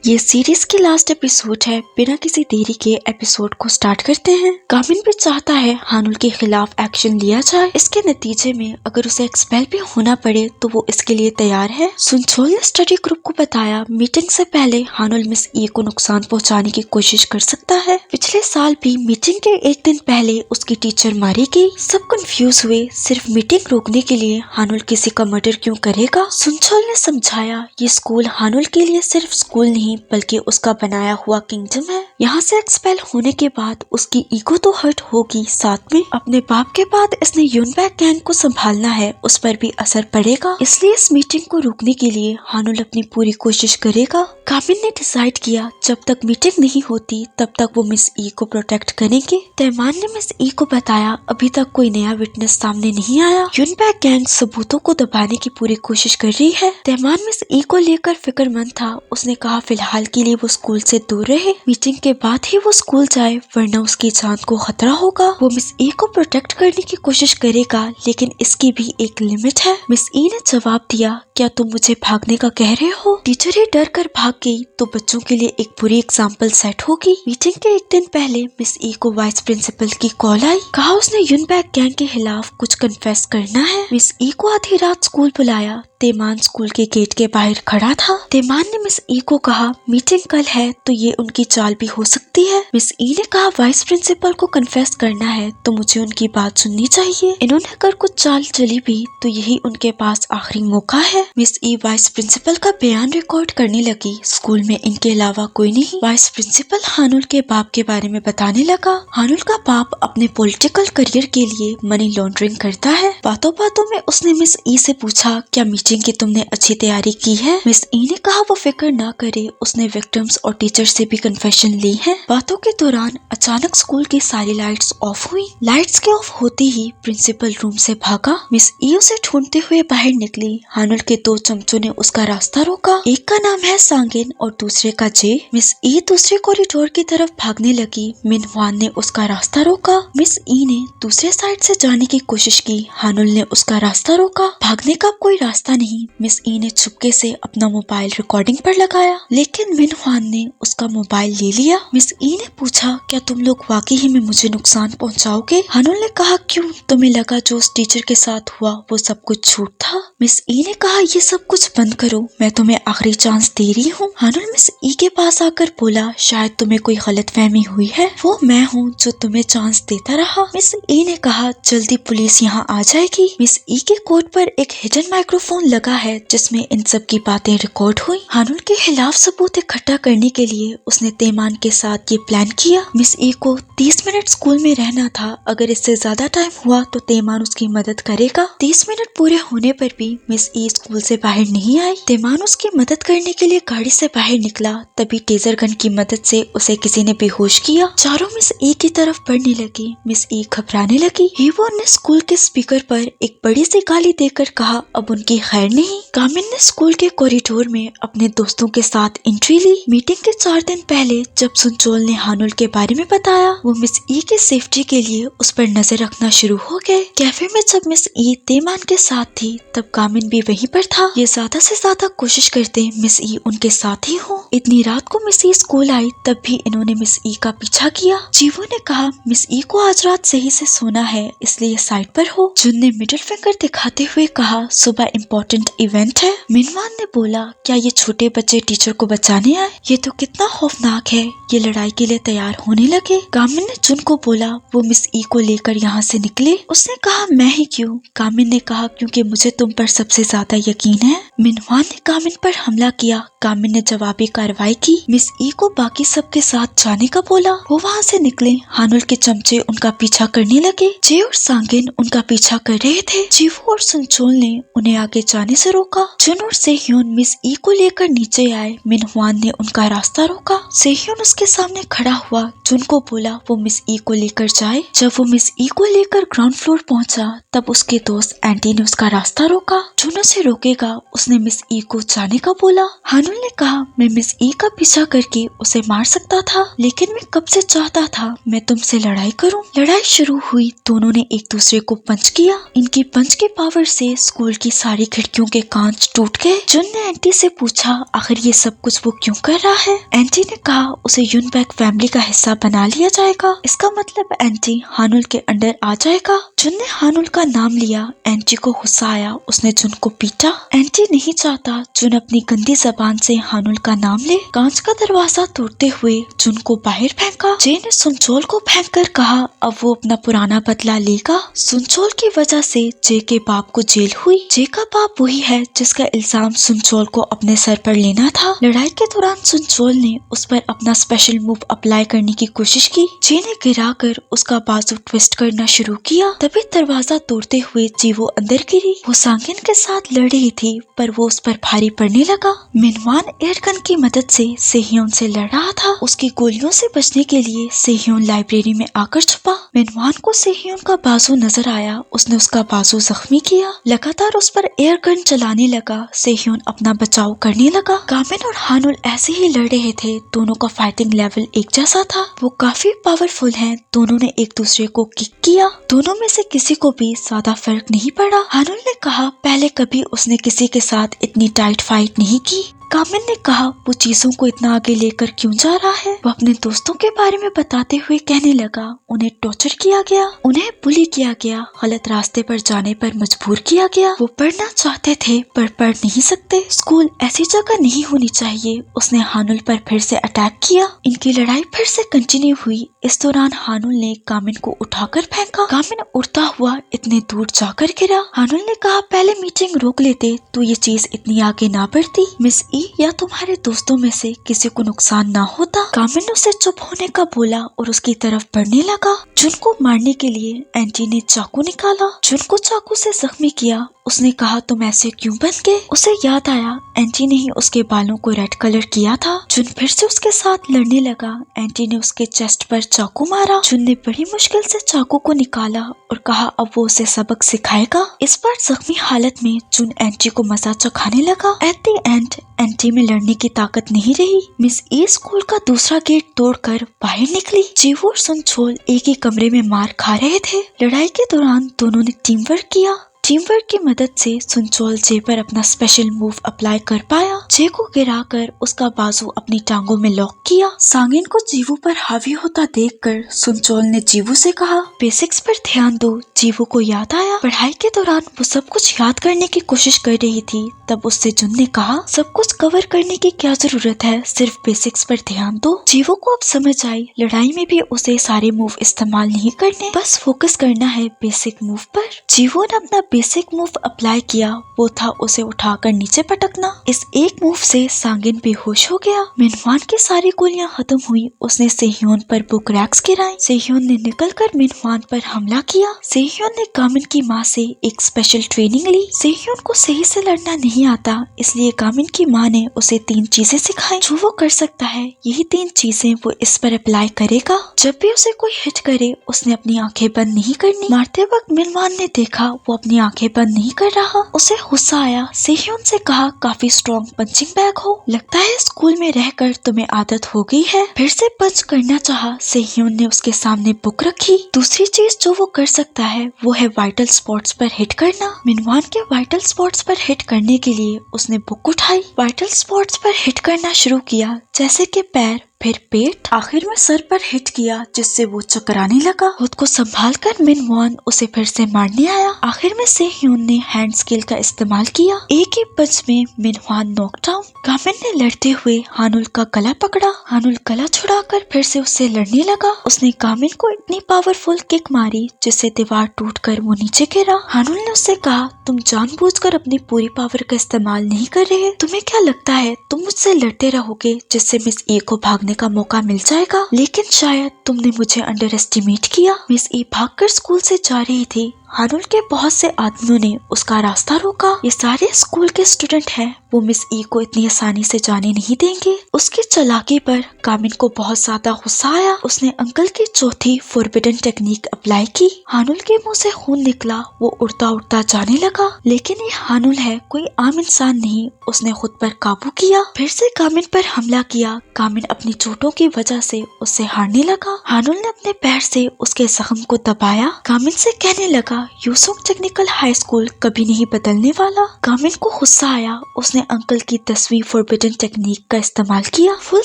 ये सीरीज की last episode है। बिना किसी देरी के एपिसोड को स्टार्ट करते हैं। कामिन भी चाहता है हानुल के खिलाफ एक्शन लिया जाए। इसके नतीजे में अगर उसे एक्सपेल भी होना पड़े तो वो इसके लिए तैयार है। सुनचोल ने स्टडी ग्रुप को बताया मीटिंग से पहले हानुल मिस ई को नुकसान पहुंचाने की कोशिश कर सकता है। पिछले साल भी मीटिंग के एक दिन पहले उसकी टीचर मारी गई। सब कंफ्यूज हुए। सिर्फ मीटिंग रोकने के लिए हानुल किसी का मर्डर क्यों करेगा। सुनचोल ने समझाया ये स्कूल हानुल के लिए सिर्फ स्कूल नहीं बल्कि उसका बनाया हुआ किंगडम है। यहाँ से एक्सपेल होने के बाद उसकी ईगो तो हर्ट होगी, साथ में अपने बाप के बाद इसने यूनबैक गैंग को संभालना है, उस पर भी असर पड़ेगा। इसलिए इस मीटिंग को रोकने के लिए हानुल अपनी पूरी कोशिश करेगा। कामिन ने डिसाइड किया जब तक मीटिंग नहीं होती तब तक वो मिस ई को प्रोटेक्ट करेंगे। तैमान ने मिस ई को बताया अभी तक कोई नया विटनेस सामने नहीं आया। यूनबैक गैंग सबूतों को दबाने की पूरी कोशिश कर रही है। तैमान मिस ई को लेकर फिक्रमंद था। उसने कहा फिलहाल के लिए वो स्कूल से दूर रहे। मीटिंग के बाद ही वो स्कूल जाए वरना उसकी जान को खतरा होगा। वो मिस ई को प्रोटेक्ट करने की कोशिश करेगा लेकिन इसकी भी एक लिमिट है। मिस ई ने जवाब दिया क्या तुम मुझे भागने का कह रहे हो। टीचर ही डर कर भाग गई तो बच्चों के लिए एक बुरी एग्जाम्पल सेट होगी। मीटिंग के एक दिन पहले मिस ई को वाइस प्रिंसिपल की कॉल आई। कहा उसने यूनबैक गैंग के खिलाफ कुछ कन्फेस करना है। मिस ई को आधी रात स्कूल बुलाया। तेमान स्कूल के गेट के बाहर खड़ा था। तेमान ने मिस ई को कहा मीटिंग कल है तो ये उनकी चाल भी हो सकती है। मिस ई ने कहा वाइस प्रिंसिपल को कन्फेस करना है तो मुझे उनकी बात सुननी चाहिए। इन्होंने अगर कुछ चाल चली भी तो यही उनके पास आखिरी मौका है। मिस ई वाइस प्रिंसिपल का बयान रिकॉर्ड करने लगी। स्कूल में इनके अलावा कोई नहीं। वाइस प्रिंसिपल हानुल के बाप के बारे में बताने लगा। हानुल का बाप अपने पॉलिटिकल करियर के लिए मनी लॉन्ड्रिंग करता है। बातों बातों में उसने मिस ई से पूछा क्या मीटिंग की तुमने अच्छी तैयारी की है। मिस ई ने कहा वो फिक्र ना करे, उसने विक्टिम्स और टीचर से भी कन्फेशन ली है। बातों के दौरान अचानक स्कूल की सारी लाइट्स ऑफ हुई। लाइट्स के ऑफ होते ही प्रिंसिपल रूम से भागा। मिस ई उसे ढूंढते हुए बाहर निकली। हानुल के दो चमचों ने उसका रास्ता रोका। एक का नाम है सांगिन और दूसरे का जे। मिस ई दूसरे कॉरिडोर की तरफ भागने लगी। मिन हुआन ने उसका रास्ता रोका। मिस ई ने दूसरे साइड से जाने की कोशिश की। हानुल ने उसका रास्ता रोका। भागने का कोई रास्ता नहीं। मिस ई ने चुपके से अपना मोबाइल रिकॉर्डिंग पर लगाया लेकिन मिन हुआन ने उसका मोबाइल ले लिया। मिस ई ने पूछा क्या तुम लोग वाकई ही में मुझे नुकसान पहुंचाओगे। हानुल ने कहा क्यों, तुम्हें लगा जो उस टीचर के साथ हुआ वो सब कुछ झूठ था। मिस ई ने कहा ये सब कुछ बंद करो, मैं तुम्हें आखिरी चांस दे रही हूँ। हानुल मिस ई के पास आकर बोला शायद तुम्हें कोई गलतफहमी हुई है, वो मैं हूँ जो तुम्हें चांस देता रहा। मिस ई ने कहा जल्दी पुलिस यहाँ आ जाएगी। मिस ई के कोट पर एक हिडन माइक्रोफोन लगा है जिसमें इन सब की बातें रिकॉर्ड हुई। हानुल के खिलाफ सबूत इकट्ठा करने के लिए उसने तेमान के साथ ये प्लान किया। मिस ई को 30 मिनट स्कूल में रहना था। अगर इससे ज्यादा टाइम हुआ तो तेमान उसकी मदद करेगा। 30 मिनट पूरे होने पर भी मिस ई स्कूल से बाहर नहीं आई। तेमान उसकी मदद करने के लिए गाड़ी से बाहर निकला। तभी टेजर गन की मदद से उसे किसी ने बेहोश किया। चारों मिस ई की तरफ बढ़ने लगी। मिस ई घबराने लगी। हीवो ने स्कूल के स्पीकर पर एक बड़ी सी गाली देकर कहा अब उनकी खैर नहीं। कामिन ने स्कूल के कॉरिडोर में अपने दोस्तों के साथ एंट्री ली। मीटिंग के 4 दिन पहले जब सुनचोल ने हानुल के बारे में बताया वो मिस ई के सेफ्टी के लिए उस पर नजर रखना शुरू हो गए। कैफे में जब मिस ई तेमान के साथ थी तब कामिन भी वहीं पर था। ये ज्यादा से ज्यादा कोशिश करते मिस ई उनके साथ ही हो। इतनी रात को मिस ई स्कूल आई तब भी इन्होंने मिस ई का पीछा किया। जीवो ने कहा मिस ई को आज रात सही से सोना है इसलिए साइड पर हो। जुन ने मिडिल फिंगर दिखाते हुए कहा सुबह इम्पोर्टेंट इवेंट है। मिनवान ने बोला क्या ये छोटे बच्चे टीचर को बचाने आए, ये तो कितना खौफनाक है। ये लड़ाई के लिए तैयार होने लगे। कामिन ने जुन को बोला वो मिस ई को लेकर यहाँ से निकले। उसने कहा मैं ही क्यों। कामिन ने कहा क्योंकि मुझे तुम पर सबसे ज्यादा यकीन है। मिनवान ने कामिन पर हमला किया। कामिन ने जवाबी कार्रवाई की। मिस ई को बाकी सबके साथ जाने का बोला। वो वहाँ से निकले। हानुल के चमचे उनका पीछा करने लगे। जे और सांगिन उनका पीछा कर रहे थे। जीवो और सुनचोल ने उन्हें आगे जाने से रोका। जुन और सेह्योन मिस ई को लेकर नीचे आए। मिन हुआन ने उनका रास्ता रोका। सेह्योन उसके सामने खड़ा हुआ। जुन को बोला वो मिस ई को लेकर जाए। जब वो मिस ई को लेकर ग्राउंड फ्लोर पहुंचा तब उसके दोस्त एंटी ने उसका रास्ता रोका। जुन उसे रोकेगा। उसने मिस ई को जाने का बोला। हानुल ने कहा मैं मिस ई का पीछा करके उसे मार सकता था लेकिन मैं कब से चाहता था मैं तुमसे लड़ाई करूं। लड़ाई शुरू हुई। दोनों ने एक दूसरे को पंच किया। इनकी पंच के पावर से स्कूल की सारी खिड़कियों के कांच टूट गए। जुन ने आंटी से पूछा आखिर ये सब कुछ वो क्यों कर रहा है। आंटी ने कहा उसे यूनबैक फैमिली का हिस्सा बना लिया जाएगा, इसका मतलब आंटी हानुल के अंडर आ जाएगा। जुन ने हानुल का नाम लिया। आंटी को गुस्सा आया, उसने जुन को पीटा। आंटी नहीं चाहता जुन अपनी गंदी जबान से हानुल का नाम ले। कांच का दरवाजा तोड़ते हुए जुन को बाहर फेंका। जे ने सुनचोल को फेंक कर कहा अब वो अपना पुराना बदला लेगा। सुनचोल की वजह से जे के बाप को जेल हुई। जे का बाप वही है जिसका इल्जाम सुनचोल को अपने सर पर लेना था। लड़ाई के दौरान सुनचोल ने उस पर अपना स्पेशल मूव अप्लाई करने की कोशिश की। जे ने गिरा कर उसका बाजू ट्विस्ट करना शुरू किया। तभी दरवाजा तोड़ते हुए जी वो अंदर गिरी। वो सांगिन के साथ लड़ रही थी पर वो उस पर भारी पड़ने लगा। मिनवान एयरगन की मदद से सेह्योन से लड़ रहा था। उसकी गोलियों से बचने के लिए सेह्योन लाइब्रेरी में आकर छुपा। मिनवान को सेह्योन का बाजू नजर आया, उसने उसका बाजू जख्मी किया। लगातार उस पर एयरगन चलाने लगा। सेह्योन अपना बचाव करने लगा। गामिन और हानुल ऐसे ही लड़ रहे थे। दोनों का फाइटिंग लेवल एक जैसा था। वो काफी पावरफुल हैं। दोनों ने एक दूसरे को किक किया। दोनों में से किसी को भी ज्यादा फर्क नहीं पड़ा। हानुल ने कहा पहले कभी उसने किसी के साथ इतनी टाइट फाइट नहीं की। कामिन ने कहा वो चीजों को इतना आगे लेकर क्यों जा रहा है। वो अपने दोस्तों के बारे में बताते हुए कहने लगा उन्हें टॉर्चर किया गया, उन्हें बुली किया गया, गलत रास्ते पर जाने पर मजबूर किया गया। वो पढ़ना चाहते थे पर पढ़ नहीं सकते। स्कूल ऐसी जगह नहीं होनी चाहिए। उसने हानुल पर फिर से अटैक किया। इनकी लड़ाई फिर से कंटिन्यू हुई। इस दौरान हानुल ने कामिन को उठाकर फेंका। कामिन उड़ता हुआ इतने दूर जाकर गिरा। हानुल ने कहा पहले मीटिंग रोक लेते तो ये चीज इतनी आगे ना बढ़ती। मिस या तुम्हारे दोस्तों में से किसी को नुकसान ना होता। कामिन उसे चुप होने का बोला और उसकी तरफ बढ़ने लगा। जुन को मारने के लिए आंटी ने चाकू निकाला। जुन को चाकू से जख्मी किया। उसने कहा तुम ऐसे क्यों बन गए। उसे याद आया आंटी ने ही उसके बालों को रेड कलर किया था। जुन फिर से उसके साथ लड़ने लगा। आंटी ने उसके चेस्ट पर चाकू मारा। जुन ने बड़ी मुश्किल से चाकू को निकाला और कहा अब वो उसे सबक सिखाएगा। इस बार जख्मी हालत में जुन आंटी को मजा चखाने लगा। एट द एंड आंटी में लड़ने की ताकत नहीं रही। मिस ई स्कूल का दूसरा गेट तोड़कर बाहर निकली। जीवू और सुनचोल एक ही कमरे में मार खा रहे थे। लड़ाई के दौरान दोनों ने टीम वर्क किया। टीम वर्क की मदद से सुनचोल जे पर अपना स्पेशल मूव अप्लाई कर पाया। जे को गिराकर उसका बाजू अपनी टांगों में लॉक किया। सांगिन को जीवू पर हावी होता देखकर सुनचोल ने जीवू से कहा बेसिक्स पर ध्यान दो। जीवू को याद आया पढ़ाई के दौरान वो सब कुछ याद करने की कोशिश कर रही थी। तब उससे जुन ने कहा सब कुछ कवर करने की क्या जरूरत है, सिर्फ बेसिक्स पर ध्यान दो। जीवू को अब समझ आई लड़ाई में भी उसे सारे मूव इस्तेमाल नहीं करने, बस फोकस करना है बेसिक मूव पर। जीवू ने अपना बेसिक मूव अप्लाई किया। वो था उसे उठाकर नीचे पटकना। इस एक मूव से सांगिन बेहोश हो गया। मिनवान की सारी गोलियां खत्म हुई। उसने सेह्योन पर बुक रैक्स गिराई। सेह्योन ने निकलकर मिनवान पर हमला किया। सेह्योन ने गामिन की माँ से एक स्पेशल ट्रेनिंग ली। सेह्योन को सही से लड़ना नहीं आता, इसलिए गामिन की माँ ने उसे 3 चीजें सिखाई जो वो कर सकता है। यही 3 चीजें वो इस पर अप्लाई करेगा। जब भी उसे कोई हिट करे उसने अपनी आंखें बंद नहीं करनी। मारते वक्त मिनवान ने देखा वो अपनी आंखें बंद नहीं कर रहा। उसे गुस्सा आया। सेह्योन से कहा काफी स्ट्रॉन्ग पंचिंग बैग हो, लगता है स्कूल में रहकर तुम्हें आदत हो गई है। फिर से पंच करना चाहा। सेह्योन ने उसके सामने बुक रखी। दूसरी चीज जो वो कर सकता है वो है वाइटल स्पॉट्स पर हिट करना। मिनवान के वाइटल स्पॉट्स पर हिट करने के लिए उसने बुक उठाई। वाइटल स्पॉट्स पर हिट करना शुरू किया, जैसे कि पैर, फिर पेट, आखिर में सर पर हिट किया जिससे वो चकराने लगा। खुद को संभाल कर मिनवान उसे फिर से मारने आया। आखिर में सेह्योन ने हैंड स्किल का इस्तेमाल किया। एक ही पंच में मिनवान नॉकडाउन। गामिन ने लड़ते हुए हानुल का गला पकड़ा। हानुल गला छुड़ाकर फिर से उससे लड़ने लगा। उसने गामिन को इतनी पावरफुल किक मारी जिससे दीवार टूटकर वो नीचे गिरा। हानुल ने उससे कहा तुम जानबूझकर अपनी पूरी पावर का इस्तेमाल नहीं कर रहे। तुम्हें क्या लगता है तुम मुझसे लड़ते रहोगे जिससे मिस ई को भागने का मौका मिल जाएगा, लेकिन शायद तुमने मुझे अंडर एस्टिमेट किया। मिस ई भागकर स्कूल से जा रही थी। हानुल के बहुत से आदमियों ने उसका रास्ता रोका। ये सारे स्कूल के स्टूडेंट हैं, वो मिस ई को इतनी आसानी से जाने नहीं देंगे। उसकी चालाकी पर गामिन को बहुत ज्यादा गुस्सा आया। उसने अंकल की चौथी फॉरबिडन टेक्निक अप्लाई की। हानुल के मुंह से खून निकला। वो उड़ता उड़ता जाने लगा, लेकिन ये हानुल है, कोई आम इंसान नहीं। उसने खुद पर काबू किया, फिर से गामिन पर हमला किया। गामिन अपनी चोटों की वजह से उससे हारने लगा। हानुल ने अपने पैर से उसके जख्म को दबाया। गामिन से कहने लगा का यूसुफ टेक्निकल हाई स्कूल कभी नहीं बदलने वाला। कामिन को गुस्सा आया, उसने अंकल की 10वीं फॉरबिडन टेक्निक का इस्तेमाल किया। फुल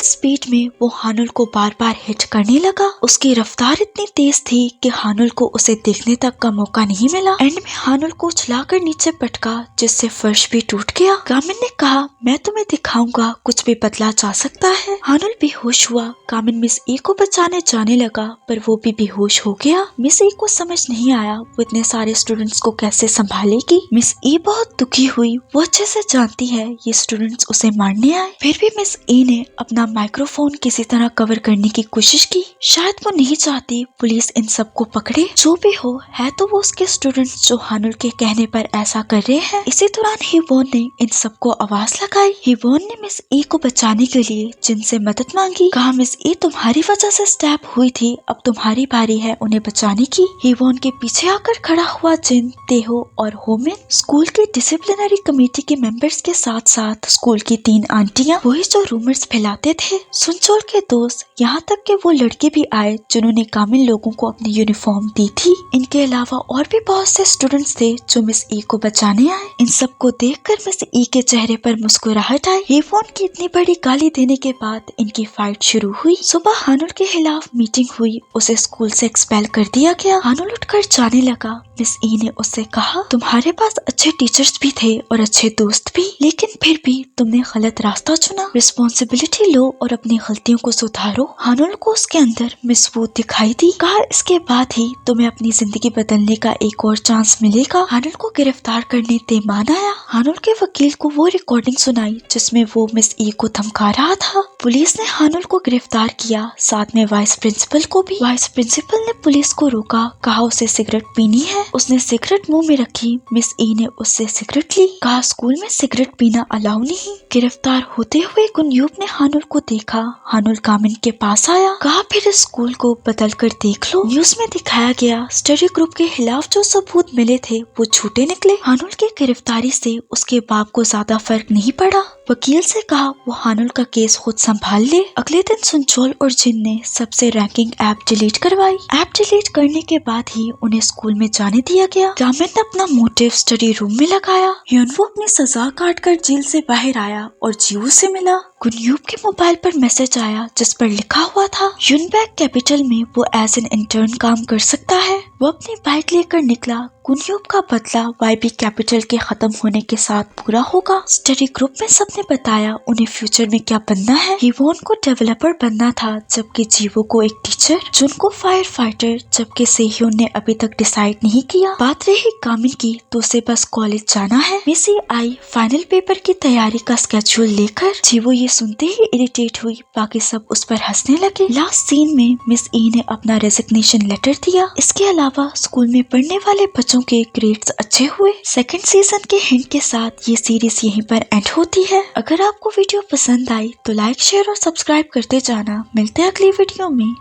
स्पीड में वो हानुल को बार बार हिट करने लगा। उसकी रफ्तार इतनी तेज थी कि हानुल को उसे देखने तक का मौका नहीं मिला। एंड में हानुल को उछलाकर नीचे पटका, जिससे फर्श भी टूट गया। कामिन ने कहा, मैं तुम्हें दिखाऊंगा कुछ भी बदला जा सकता है। हानुल बेहोश हुआ। कामिन मिस ई को बचाने जाने लगा, पर वो भी बेहोश हो गया। मिस ई को समझ नहीं आया वो इतने सारे स्टूडेंट्स को कैसे संभालेगी। मिस ई बहुत दुखी हुई। वो अच्छे से जानती है ये स्टूडेंट्स उसे मारने आए। फिर भी मिस ई ने अपना माइक्रोफोन किसी तरह कवर करने की कोशिश की। शायद वो नहीं चाहती पुलिस इन सबको पकड़े। जो भी हो, है तो वो उसके स्टूडेंट्स जो हानुल के कहने पर ऐसा कर रहे हैं। इसी दौरान हिवोन ने इन सबको आवाज लगाई। हिवोन ने मिस ई को बचाने के लिए जिन से मदद मांगी। कहा, मिस ई तुम्हारी वजह से स्टैब हुई थी, अब तुम्हारी बारी है उन्हें बचाने की। हिवोन के पीछे आकर खड़ा हुआ जिन, तेहो और होमिन स्कूल की डिसिप्लिनरी कमेटी के मेंबर्स के साथ साथ स्कूल की 3 आंटियां, वही जो रूमर्स फैलाते थे। सुनचोल के दोस्त, यहाँ तक कि वो लड़के भी आए जिन्होंने कामिल लोगों को अपनी यूनिफॉर्म दी थी। इनके अलावा और भी बहुत से स्टूडेंट्स थे जो मिस ई को बचाने आए। इन सबको देखकर मिस ई के चेहरे पर मुस्कुराहट आई। हिवोन की इतनी बड़ी गाली देने के बाद इनकी फाइट शुरू हुई। सुबह हानुल के खिलाफ मीटिंग हुई, उसे स्कूल से एक्सपेल कर दिया गया। हानुल उठकर जाने लगा। मिस ई ने उससे कहा, तुम्हारे पास अच्छे टीचर्स भी थे और अच्छे दोस्त भी, लेकिन फिर भी तुमने गलत रास्ता चुना। रिस्पॉन्सिबिलिटी लो और अपनी गलतियों को सुधारो। हानुल को उसके अंदर मिसबूत दिखाई दी। कहा, इसके बाद ही तुम्हें अपनी जिंदगी बदलने का एक और चांस मिलेगा। हानुल को गिरफ्तार करने तेमान आया। हानुल के वकील को वो रिकॉर्डिंग सुनाई जिसमें वो मिस ई को धमका रहा था। पुलिस ने हानुल को गिरफ्तार किया, साथ में वाइस प्रिंसिपल को भी। वाइस प्रिंसिपल ने पुलिस को रोका, कहा उसे सिगरेट पीनी है। उसने सिगरेट मुंह में रखी। मिस ई ने उससे सिगरेट ली। कहा, स्कूल में सिगरेट पीना अलाउ नहीं। गिरफ्तार होते हुए गुनयूब ने हानुल को देखा। हानुल कामिन के पास आया। कहा, फिर इस स्कूल को बदल कर देख लो। न्यूज में दिखाया गया स्टडी ग्रुप के खिलाफ जो सबूत मिले थे वो झूठे निकले। हानुल की गिरफ्तारी से उसके बाप को ज्यादा फर्क नहीं पड़ा। वकील से कहा वो हानुल का केस खुद संभाल ले। अगले दिन सुनचोल और जिन ने सबसे रैंकिंग ऐप डिलीट करवाई। ऐप डिलीट करने के बाद ही उन्हें स्कूल में जाने दिया गया। कामिन ने अपना मोटिव स्टडी रूम में लगाया। ह्यूनवो अपनी सजा काट कर जेल से बाहर आया और जीवू से मिला। गुनयूब के मोबाइल पर मैसेज आया जिस पर लिखा हुआ था, यूनबैक कैपिटल में वो एज एन इंटर्न काम कर सकता है। वो अपनी बाइक लेकर निकला। गुनयूब का बदला वाईबी कैपिटल के खत्म होने के साथ पूरा होगा। स्टडी ग्रुप में सबने बताया उन्हें फ्यूचर में क्या बनना है। हिवोन को डेवलपर बनना था, जबकि जीवो को एक टीचर, जुन को फायर फाइटर, जबकि सेह्योन ने अभी तक डिसाइड नहीं किया। बात रही कामिन की, तो उसे बस कॉलेज जाना है। Miss E I final paper की तैयारी का स्केड्यूल लेकर। जीवो ये सुनते ही इरिटेट हुई, बाकी सब उस पर हंसने लगे। लास्ट सीन में मिस ई ने अपना रेजिग्नेशन लेटर दिया। इसके अलावा स्कूल में पढ़ने वाले बच्चों के ग्रेड्स अच्छे हुए। सेकंड सीजन के हिंट के साथ ये सीरीज यहीं पर एंड होती है। अगर आपको वीडियो पसंद आई तो लाइक, शेयर और सब्सक्राइब करते जाना। मिलते हैं अगली वीडियो में।